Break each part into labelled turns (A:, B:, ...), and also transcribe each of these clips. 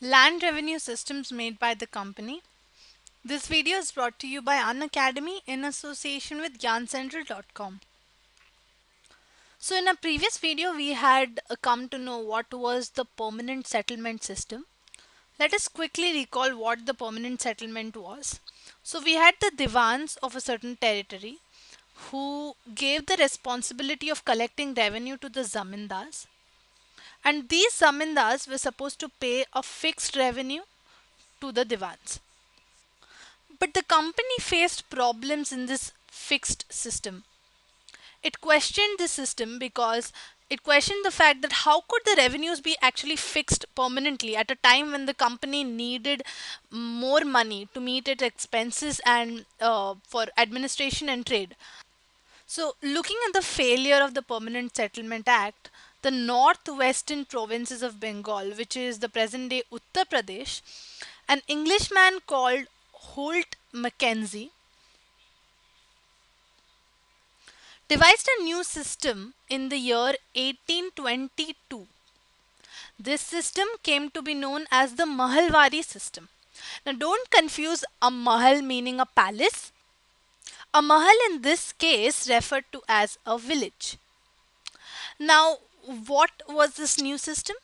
A: Land revenue systems made by the company. This video is brought to you by Unacademy in association with YarnCentral.com. So in a previous video, we had come to know what was the permanent settlement system. Let us quickly recall what the permanent settlement was. So we had the divans of a certain territory who gave the responsibility of collecting revenue to the zamindars, and these zamindars were supposed to pay a fixed revenue to the divans. But the company faced problems in this fixed system. It questioned the system because it questioned the fact that how could the revenues be actually fixed permanently at a time when the company needed more money to meet its expenses and for administration and trade. So, looking at the failure of the Permanent Settlement Act, the northwestern provinces of Bengal, which is the present day Uttar Pradesh, an Englishman called Holt Mackenzie devised a new system in the year 1822. This system came to be known as the Mahalwari system. Now, don't confuse a mahal meaning a palace. A mahal in this case referred to as a village. Now, what was this new system?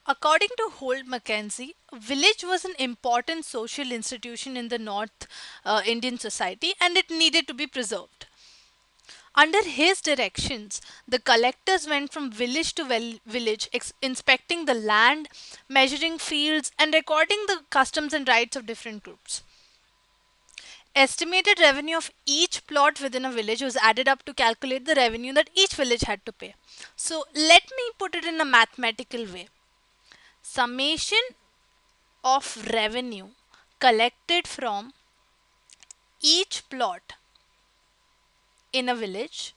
A: According to Holt Mackenzie, a village was an important social institution in the North Indian society and it needed to be preserved. Under his directions, the collectors went from village to village, inspecting the land, measuring fields, and recording the customs and rights of different groups. Estimated revenue of each plot within a village was added up to calculate the revenue that each village had to pay. So, let me put it in a mathematical way. Summation of revenue collected from each plot in a village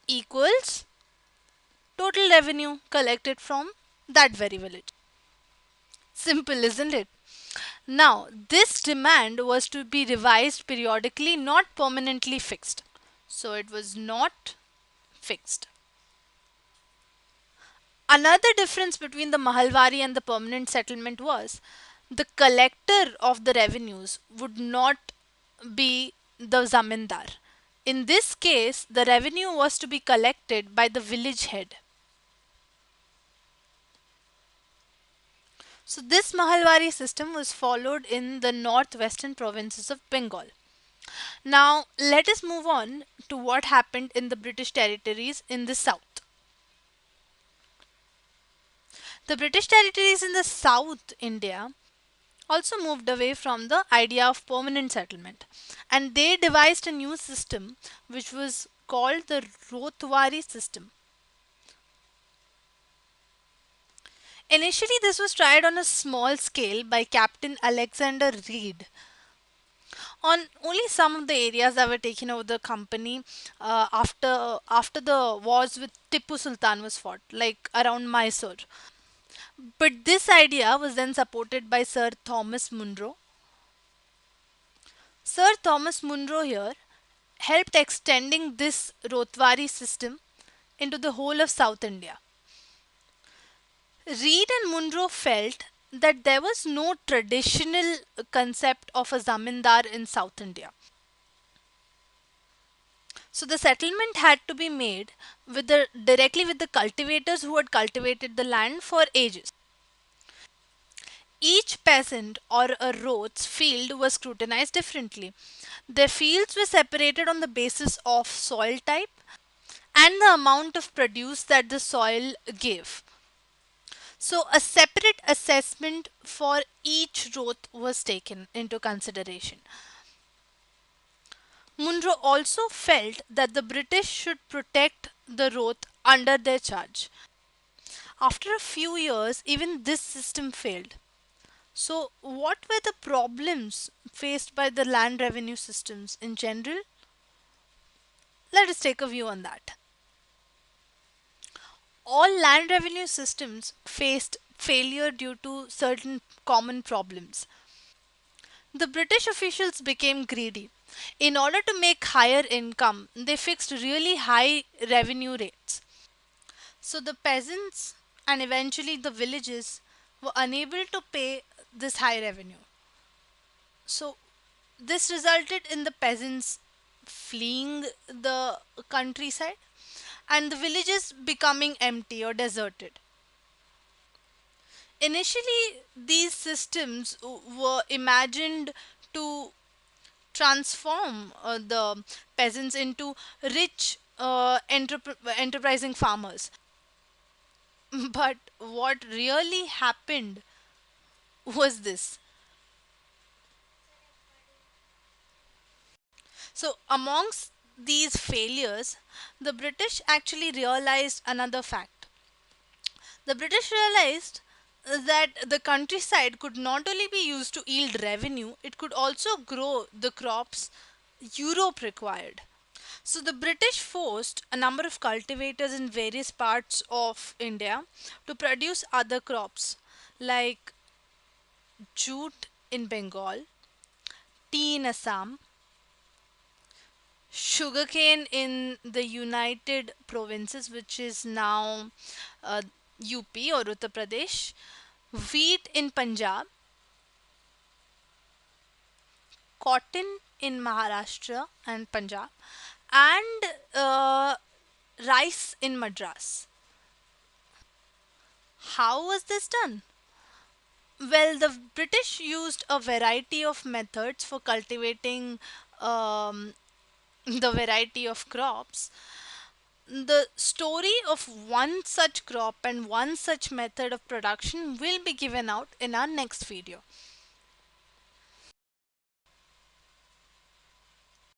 A: equals total revenue collected from that very village. Simple, isn't it? Now, this demand was to be revised periodically, not permanently fixed. So, it was not fixed. Another difference between the Mahalwari and the permanent settlement was the collector of the revenues would not be the zamindar. In this case, the revenue was to be collected by the village head. So, this Mahalwari system was followed in the northwestern provinces of Bengal. Now, let us move on to what happened in the British territories in the south. The British territories in the South India also moved away from the idea of permanent settlement and they devised a new system which was called the Rotwari system. Initially, this was tried on a small scale by Captain Alexander Reed on only some of the areas that were taken over the company after the wars with Tipu Sultan was fought, like around Mysore. But this idea was then supported by Sir Thomas Munro. Sir Thomas Munro here helped extending this Rotwari system into the whole of South India. Reed and Munro felt that there was no traditional concept of a zamindar in South India. So the settlement had to be made directly with the cultivators who had cultivated the land for ages. Each peasant or a roth's field was scrutinized differently. Their fields were separated on the basis of soil type and the amount of produce that the soil gave. So, a separate assessment for each roth was taken into consideration. Munro also felt that the British should protect the roth under their charge. After a few years, even this system failed. So, what were the problems faced by the land revenue systems in general? Let us take a view on that. All land revenue systems faced failure due to certain common problems. The British officials became greedy. In order to make higher income, they fixed really high revenue rates. So the peasants and eventually the villages were unable to pay this high revenue. So, this resulted in the peasants fleeing the countryside and the villages becoming empty or deserted. Initially, these systems were imagined to transform the peasants into rich enterprising farmers. But what really happened was this. So, amongst these failures, the British actually realized another fact. The British realized that the countryside could not only be used to yield revenue, it could also grow the crops Europe required. So the British forced a number of cultivators in various parts of India to produce other crops like jute in Bengal, tea in Assam, sugarcane in the United Provinces, which is now uh, UP or Uttar Pradesh, wheat in Punjab, cotton in Maharashtra and Punjab, and rice in Madras. How was this done? Well, the British used a variety of methods for cultivating um, the variety of crops. The story of one such crop and one such method of production will be given out in our next video.